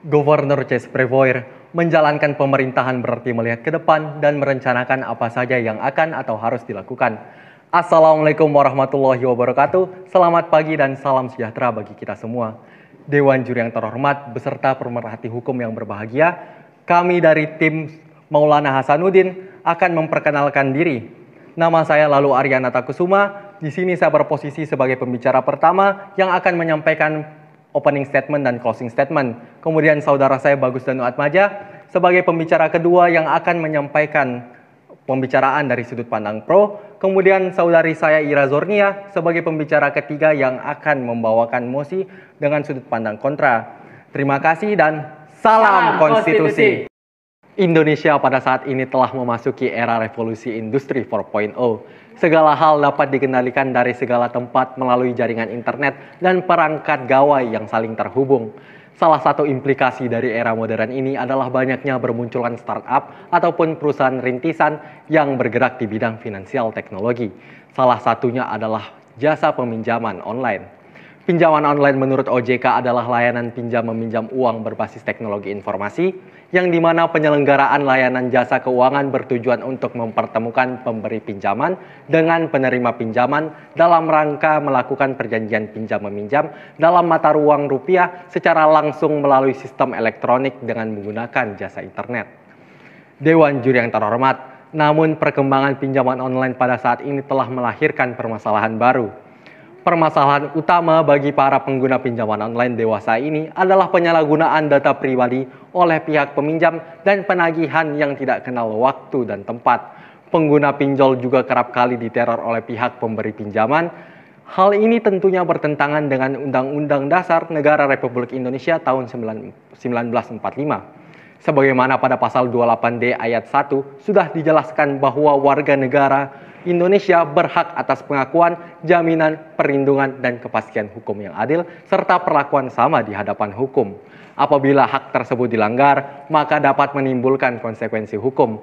Gubernur Cesc Prevoir menjalankan pemerintahan berarti melihat ke depan dan merencanakan apa saja yang akan atau harus dilakukan. Assalamualaikum warahmatullahi wabarakatuh. Selamat pagi dan salam sejahtera bagi kita semua. Dewan Juri yang terhormat beserta pemerhati hukum yang berbahagia, kami dari tim Maulana Hasanuddin akan memperkenalkan diri. Nama saya Lalu Aryanata Kusuma. Di sini saya berposisi sebagai pembicara pertama yang akan menyampaikan opening statement dan closing statement. Kemudian saudara saya Bagus Danu Atmaja sebagai pembicara kedua yang akan menyampaikan pembicaraan dari sudut pandang pro. Kemudian saudari saya Ira Zornia sebagai pembicara ketiga yang akan membawakan mosi dengan sudut pandang kontra. Terima kasih dan salam konstitusi. Indonesia pada saat ini telah memasuki era revolusi industri 4.0. Segala hal dapat dikendalikan dari segala tempat melalui jaringan internet dan perangkat gawai yang saling terhubung. Salah satu implikasi dari era modern ini adalah banyaknya bermunculan startup ataupun perusahaan rintisan yang bergerak di bidang finansial teknologi. Salah satunya adalah jasa peminjaman online. Pinjaman online menurut OJK adalah layanan pinjam-meminjam uang berbasis teknologi informasi, yang dimana penyelenggaraan layanan jasa keuangan bertujuan untuk mempertemukan pemberi pinjaman dengan penerima pinjaman dalam rangka melakukan perjanjian pinjam-meminjam dalam mata uang rupiah secara langsung melalui sistem elektronik dengan menggunakan jasa internet. Dewan Juri yang terhormat, namun perkembangan pinjaman online pada saat ini telah melahirkan permasalahan baru. Permasalahan utama bagi para pengguna pinjaman online dewasa ini adalah penyalahgunaan data pribadi oleh pihak peminjam dan penagihan yang tidak kenal waktu dan tempat. Pengguna pinjol juga kerap kali diteror oleh pihak pemberi pinjaman. Hal ini tentunya bertentangan dengan Undang-Undang Dasar Negara Republik Indonesia tahun 1945. Sebagaimana pada pasal 28D ayat 1 sudah dijelaskan bahwa warga negara Indonesia berhak atas pengakuan, jaminan, perlindungan, dan kepastian hukum yang adil, serta perlakuan sama di hadapan hukum. Apabila hak tersebut dilanggar, maka dapat menimbulkan konsekuensi hukum.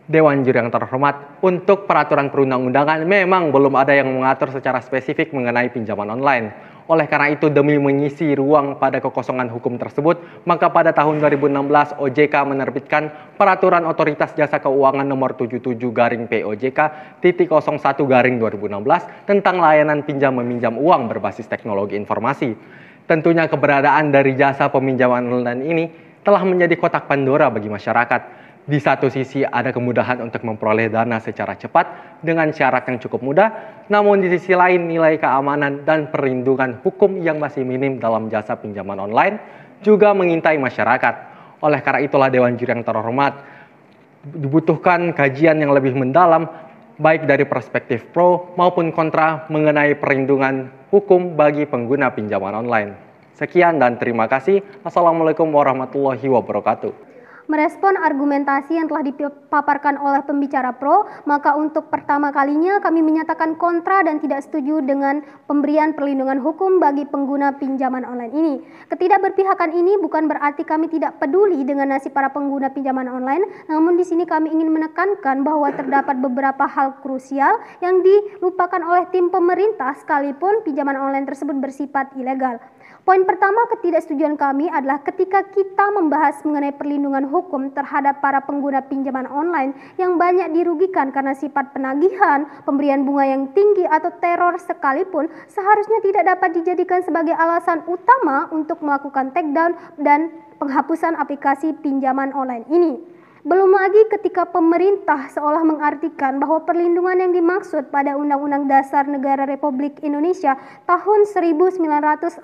Dewan Juri yang terhormat, untuk peraturan perundang-undangan memang belum ada yang mengatur secara spesifik mengenai pinjaman online. Oleh karena itu, demi mengisi ruang pada kekosongan hukum tersebut, maka pada tahun 2016 OJK menerbitkan Peraturan Otoritas Jasa Keuangan Nomor 77-POJK-01-2016 tentang layanan pinjam-meminjam uang berbasis teknologi informasi. Tentunya keberadaan dari jasa peminjaman online ini telah menjadi kotak Pandora bagi masyarakat. Di satu sisi ada kemudahan untuk memperoleh dana secara cepat dengan syarat yang cukup mudah, namun di sisi lain nilai keamanan dan perlindungan hukum yang masih minim dalam jasa pinjaman online juga mengintai masyarakat. Oleh karena itulah Dewan Juri yang terhormat, dibutuhkan kajian yang lebih mendalam baik dari perspektif pro maupun kontra mengenai perlindungan hukum bagi pengguna pinjaman online. Sekian dan terima kasih. Assalamualaikum warahmatullahi wabarakatuh. Merespon argumentasi yang telah dipaparkan oleh pembicara pro, maka untuk pertama kalinya kami menyatakan kontra dan tidak setuju dengan pemberian perlindungan hukum bagi pengguna pinjaman online ini. Ketidakberpihakan ini bukan berarti kami tidak peduli dengan nasib para pengguna pinjaman online, namun di sini kami ingin menekankan bahwa terdapat beberapa hal krusial yang dilupakan oleh tim pemerintah sekalipun pinjaman online tersebut bersifat ilegal. Poin pertama ketidaksetujuan kami adalah ketika kita membahas mengenai perlindungan hukum terhadap para pengguna pinjaman online yang banyak dirugikan karena sifat penagihan, pemberian bunga yang tinggi atau teror sekalipun seharusnya tidak dapat dijadikan sebagai alasan utama untuk melakukan takedown dan penghapusan aplikasi pinjaman online ini. Belum lagi ketika pemerintah seolah mengartikan bahwa perlindungan yang dimaksud pada Undang-Undang Dasar Negara Republik Indonesia tahun 1945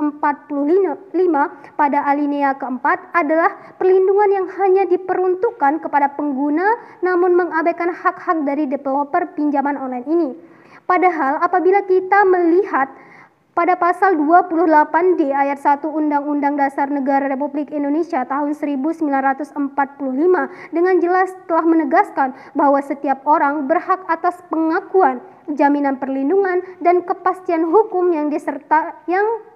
pada alinea keempat adalah perlindungan yang hanya diperuntukkan kepada pengguna namun mengabaikan hak-hak dari developer pinjaman online ini. Padahal apabila kita melihat pada pasal 28D ayat 1 Undang-Undang Dasar Negara Republik Indonesia tahun 1945 dengan jelas telah menegaskan bahwa setiap orang berhak atas pengakuan, jaminan perlindungan, dan kepastian hukum yang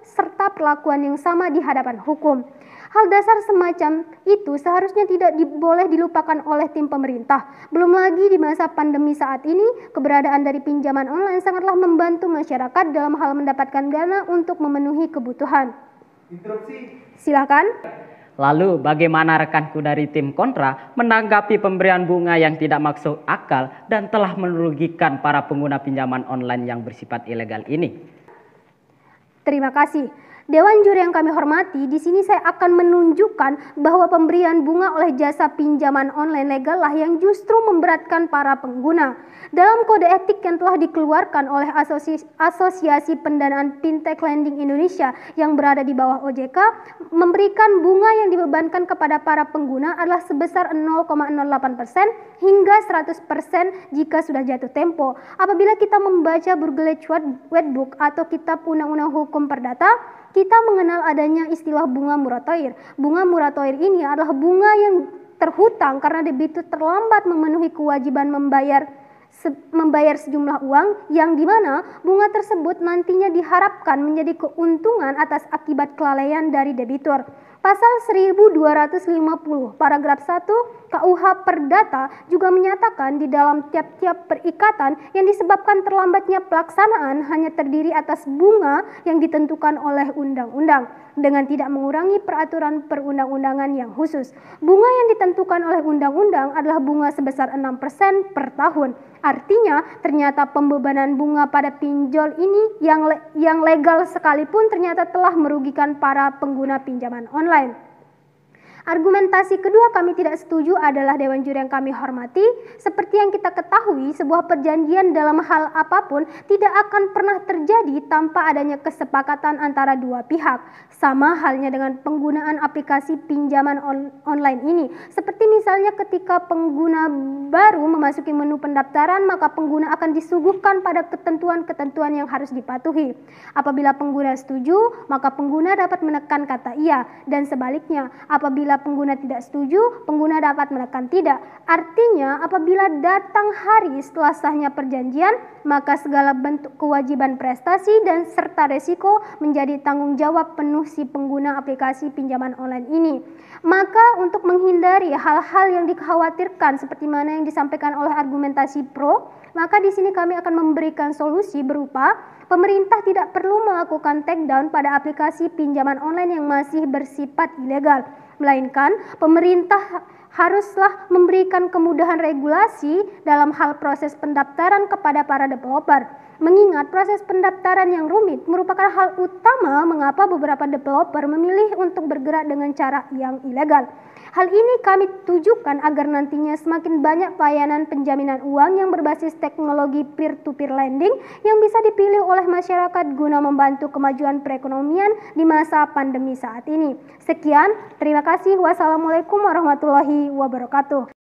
serta perlakuan yang sama di hadapan hukum. Hal dasar semacam itu seharusnya tidak boleh dilupakan oleh tim pemerintah. Belum lagi di masa pandemi saat ini, keberadaan dari pinjaman online sangatlah membantu masyarakat dalam hal mendapatkan dana untuk memenuhi kebutuhan. Interupsi. Silakan. Lalu bagaimana rekanku dari tim kontra menanggapi pemberian bunga yang tidak masuk akal dan telah merugikan para pengguna pinjaman online yang bersifat ilegal ini? Terima kasih. Dewan juri yang kami hormati, di sini saya akan menunjukkan bahwa pemberian bunga oleh jasa pinjaman online legal lah yang justru memberatkan para pengguna. Dalam kode etik yang telah dikeluarkan oleh Asosiasi Pendanaan Fintech Lending Indonesia yang berada di bawah OJK, memberikan bunga yang dibebankan kepada para pengguna adalah sebesar 0,08% hingga 100% jika sudah jatuh tempo. Apabila kita membaca Burgerlich Wetbook atau Kitab Undang-Undang Hukum Perdata, kita mengenal adanya istilah bunga muratoir. Bunga muratoir ini adalah bunga yang terhutang karena debitur terlambat memenuhi kewajiban membayar sejumlah uang yang dimana bunga tersebut nantinya diharapkan menjadi keuntungan atas akibat kelalaian dari debitur. Pasal 1250 paragraf 1 KUH Perdata juga menyatakan di dalam tiap-tiap perikatan yang disebabkan terlambatnya pelaksanaan hanya terdiri atas bunga yang ditentukan oleh undang-undang dengan tidak mengurangi peraturan perundang-undangan yang khusus. Bunga yang ditentukan oleh undang-undang adalah bunga sebesar 6% per tahun. Artinya ternyata pembebanan bunga pada pinjol ini yang legal sekalipun ternyata telah merugikan para pengguna pinjaman online. Argumentasi kedua kami tidak setuju adalah Dewan Juri yang kami hormati. Seperti yang kita ketahui, sebuah perjanjian dalam hal apapun tidak akan pernah terjadi tanpa adanya kesepakatan antara dua pihak. Sama halnya dengan penggunaan aplikasi pinjaman online ini. Seperti misalnya ketika pengguna baru memasuki menu pendaftaran, maka pengguna akan disuguhkan pada ketentuan-ketentuan yang harus dipatuhi. Apabila pengguna setuju, maka pengguna dapat menekan kata iya, dan sebaliknya, apabila pengguna tidak setuju, pengguna dapat menekan tidak. Artinya, apabila datang hari setelah sahnya perjanjian, maka segala bentuk kewajiban prestasi dan serta resiko menjadi tanggung jawab penuh si pengguna aplikasi pinjaman online ini. Maka untuk menghindari hal-hal yang dikhawatirkan seperti mana yang disampaikan oleh argumentasi pro, maka di sini kami akan memberikan solusi berupa pemerintah tidak perlu melakukan takedown pada aplikasi pinjaman online yang masih bersifat ilegal, melainkan pemerintah haruslah memberikan kemudahan regulasi dalam hal proses pendaftaran kepada para developer. Mengingat proses pendaftaran yang rumit merupakan hal utama mengapa beberapa developer memilih untuk bergerak dengan cara yang ilegal. Hal ini kami tujukan agar nantinya semakin banyak layanan penjaminan uang yang berbasis teknologi peer-to-peer lending yang bisa dipilih oleh masyarakat guna membantu kemajuan perekonomian di masa pandemi saat ini. Sekian, terima kasih. Wassalamualaikum warahmatullahi wabarakatuh.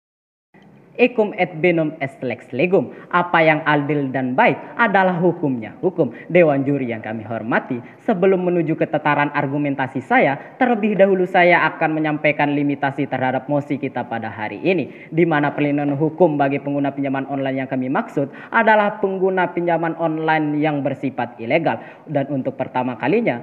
Ekum et benum est lex legum. Apa yang adil dan baik adalah hukumnya hukum. Dewan juri yang kami hormati, sebelum menuju ke tataran argumentasi saya, terlebih dahulu saya akan menyampaikan limitasi terhadap mosi kita pada hari ini, di mana perlindungan hukum bagi pengguna pinjaman online yang kami maksud adalah pengguna pinjaman online yang bersifat ilegal. Dan untuk pertama kalinya,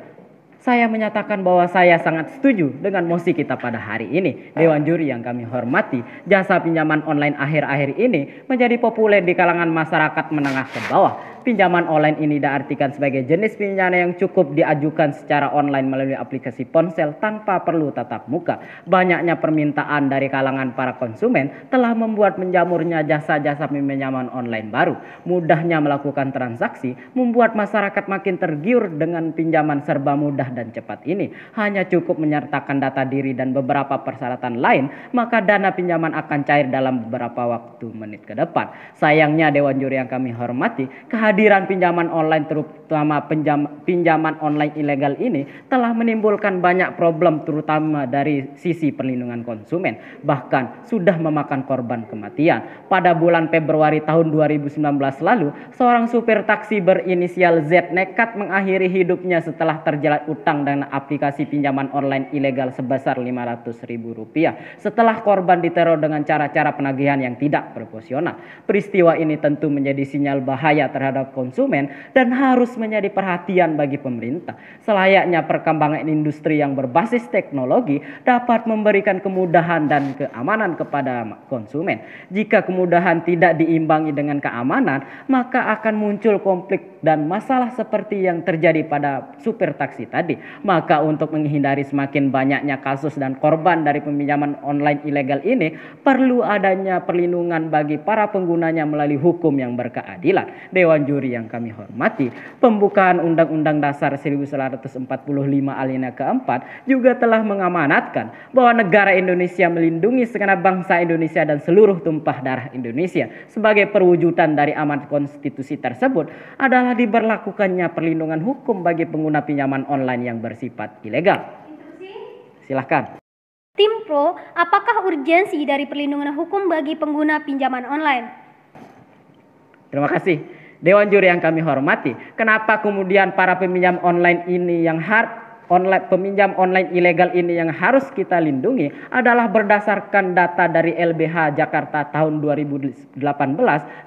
saya menyatakan bahwa saya sangat setuju dengan mosi kita pada hari ini. Dewan juri yang kami hormati, jasa pinjaman online akhir-akhir ini menjadi populer di kalangan masyarakat menengah ke bawah. Pinjaman online ini diartikan sebagai jenis pinjaman yang cukup diajukan secara online melalui aplikasi ponsel tanpa perlu tatap muka. Banyaknya permintaan dari kalangan para konsumen telah membuat menjamurnya jasa-jasa pinjaman online baru. Mudahnya melakukan transaksi membuat masyarakat makin tergiur dengan pinjaman serba mudah dan cepat ini. Hanya cukup menyertakan data diri dan beberapa persyaratan lain, maka dana pinjaman akan cair dalam beberapa waktu menit ke depan. Sayangnya Dewan Juri yang kami hormati, kehadiran pinjaman online terutama pinjaman online ilegal ini telah menimbulkan banyak problem terutama dari sisi perlindungan konsumen, bahkan sudah memakan korban kematian. Pada bulan Februari tahun 2019 lalu, seorang supir taksi berinisial Z nekat mengakhiri hidupnya setelah terjerat utang dengan aplikasi pinjaman online ilegal sebesar Rp500.000 setelah korban diteror dengan cara-cara penagihan yang tidak proporsional. Peristiwa ini tentu menjadi sinyal bahaya terhadap para konsumen dan harus menjadi perhatian bagi pemerintah. Selayaknya perkembangan industri yang berbasis teknologi dapat memberikan kemudahan dan keamanan kepada konsumen. Jika kemudahan tidak diimbangi dengan keamanan, maka akan muncul konflik dan masalah seperti yang terjadi pada supir taksi tadi. Maka untuk menghindari semakin banyaknya kasus dan korban dari peminjaman online ilegal ini, perlu adanya perlindungan bagi para penggunanya melalui hukum yang berkeadilan. Dewan Juri yang kami hormati, pembukaan Undang-Undang Dasar 1945 alinea keempat juga telah mengamanatkan bahwa negara Indonesia melindungi segenap bangsa Indonesia dan seluruh tumpah darah Indonesia. Sebagai perwujudan dari amanat konstitusi tersebut adalah diberlakukannya perlindungan hukum bagi pengguna pinjaman online yang bersifat ilegal. Silahkan. Tim Pro, apakah urgensi dari perlindungan hukum bagi pengguna pinjaman online? Terima kasih. Dewan Juri yang kami hormati, kenapa kemudian para peminjam online ini yang peminjam online ilegal ini yang harus kita lindungi adalah berdasarkan data dari LBH Jakarta tahun 2018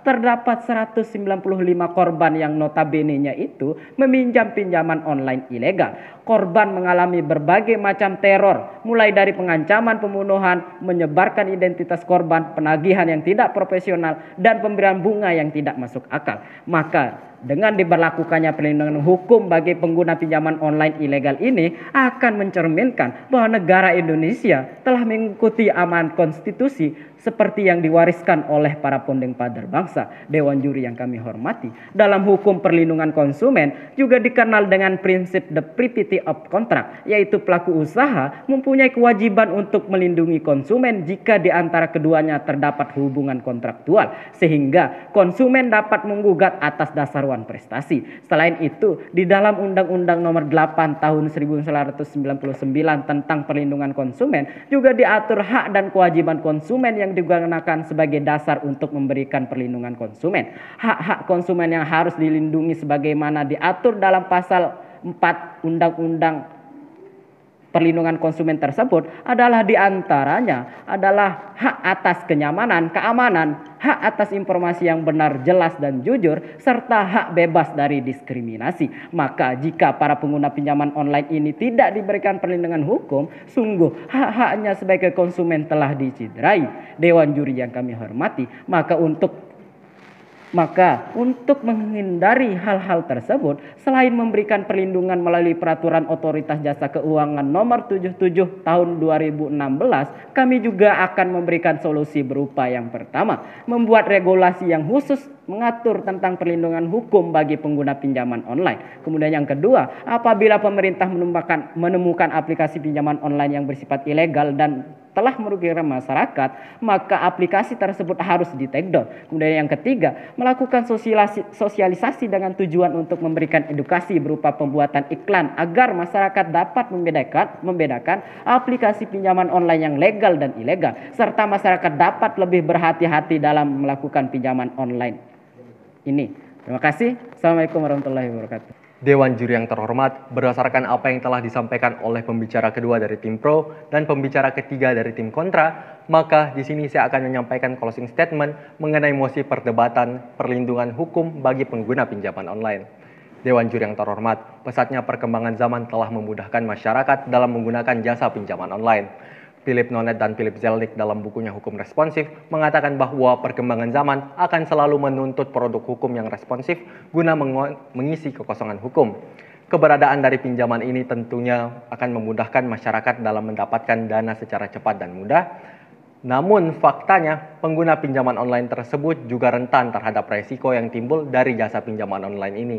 terdapat 195 korban yang notabene-nya itu meminjam pinjaman online ilegal. Korban mengalami berbagai macam teror, mulai dari pengancaman pembunuhan, menyebarkan identitas korban, penagihan yang tidak profesional, dan pemberian bunga yang tidak masuk akal. Maka dengan diberlakukannya perlindungan hukum bagi pengguna pinjaman online ilegal ini akan mencerminkan bahwa negara Indonesia telah mengikuti amanat konstitusi seperti yang diwariskan oleh para founding father bangsa. Dewan Juri yang kami hormati, dalam hukum perlindungan konsumen juga dikenal dengan prinsip the privity of contract, yaitu pelaku usaha mempunyai kewajiban untuk melindungi konsumen jika di antara keduanya terdapat hubungan kontraktual, sehingga konsumen dapat menggugat atas dasar wan prestasi. Selain itu, di dalam Undang-Undang Nomor 8 Tahun 1999 tentang perlindungan konsumen juga diatur hak dan kewajiban konsumen yang digunakan sebagai dasar untuk memberikan perlindungan konsumen. Hak-hak konsumen yang harus dilindungi sebagaimana diatur dalam pasal 4 Undang-Undang Perlindungan konsumen tersebut adalah diantaranya adalah hak atas kenyamanan, keamanan, hak atas informasi yang benar, jelas dan jujur, serta hak bebas dari diskriminasi. Maka jika para pengguna pinjaman online ini tidak diberikan perlindungan hukum, sungguh hak-haknya sebagai konsumen telah dicederai. Dewan Juri yang kami hormati, maka untuk menghindari hal-hal tersebut, selain memberikan perlindungan melalui peraturan Otoritas Jasa Keuangan Nomor 77 Tahun 2016, kami juga akan memberikan solusi berupa yang pertama, membuat regulasi yang khusus mengatur tentang perlindungan hukum bagi pengguna pinjaman online. Kemudian yang kedua, apabila pemerintah menemukan aplikasi pinjaman online yang bersifat ilegal dan telah merugikan masyarakat, maka aplikasi tersebut harus di-take down. Kemudian yang ketiga, melakukan sosialisasi dengan tujuan untuk memberikan edukasi berupa pembuatan iklan agar masyarakat dapat membedakan aplikasi pinjaman online yang legal dan ilegal, serta masyarakat dapat lebih berhati-hati dalam melakukan pinjaman online ini. Terima kasih. Assalamualaikum warahmatullahi wabarakatuh. Dewan Juri yang terhormat, berdasarkan apa yang telah disampaikan oleh pembicara kedua dari tim pro dan pembicara ketiga dari tim kontra, maka di sini saya akan menyampaikan closing statement mengenai mosi perdebatan perlindungan hukum bagi pengguna pinjaman online. Dewan Juri yang terhormat, pesatnya perkembangan zaman telah memudahkan masyarakat dalam menggunakan jasa pinjaman online. Philip Nonet dan Philip Zelnick dalam bukunya Hukum Responsif mengatakan bahwa perkembangan zaman akan selalu menuntut produk hukum yang responsif guna mengisi kekosongan hukum. Keberadaan dari pinjaman ini tentunya akan memudahkan masyarakat dalam mendapatkan dana secara cepat dan mudah. Namun faktanya pengguna pinjaman online tersebut juga rentan terhadap resiko yang timbul dari jasa pinjaman online ini.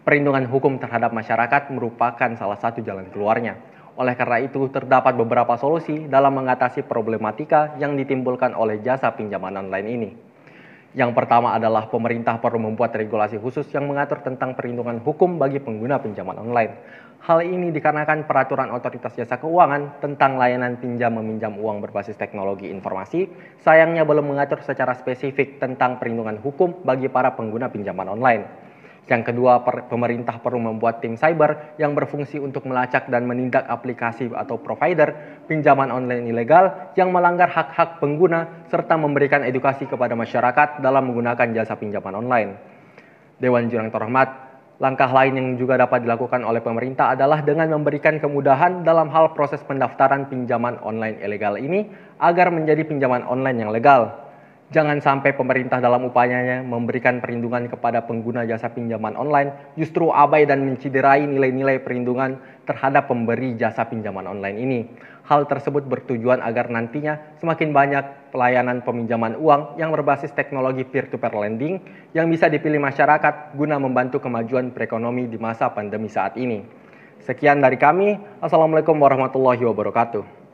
Perlindungan hukum terhadap masyarakat merupakan salah satu jalan keluarnya. Oleh karena itu, terdapat beberapa solusi dalam mengatasi problematika yang ditimbulkan oleh jasa pinjaman online ini. Yang pertama adalah pemerintah perlu membuat regulasi khusus yang mengatur tentang perlindungan hukum bagi pengguna pinjaman online. Hal ini dikarenakan peraturan Otoritas Jasa Keuangan tentang layanan pinjam-meminjam uang berbasis teknologi informasi sayangnya belum mengatur secara spesifik tentang perlindungan hukum bagi para pengguna pinjaman online. Yang kedua, pemerintah perlu membuat tim cyber yang berfungsi untuk melacak dan menindak aplikasi atau provider pinjaman online ilegal yang melanggar hak-hak pengguna serta memberikan edukasi kepada masyarakat dalam menggunakan jasa pinjaman online. Dewan Juri yang terhormat, langkah lain yang juga dapat dilakukan oleh pemerintah adalah dengan memberikan kemudahan dalam hal proses pendaftaran pinjaman online ilegal ini agar menjadi pinjaman online yang legal. Jangan sampai pemerintah dalam upayanya memberikan perlindungan kepada pengguna jasa pinjaman online justru abai dan menciderai nilai-nilai perlindungan terhadap pemberi jasa pinjaman online ini. Hal tersebut bertujuan agar nantinya semakin banyak pelayanan peminjaman uang yang berbasis teknologi peer-to-peer lending yang bisa dipilih masyarakat guna membantu kemajuan perekonomi di masa pandemi saat ini. Sekian dari kami. Assalamualaikum warahmatullahi wabarakatuh.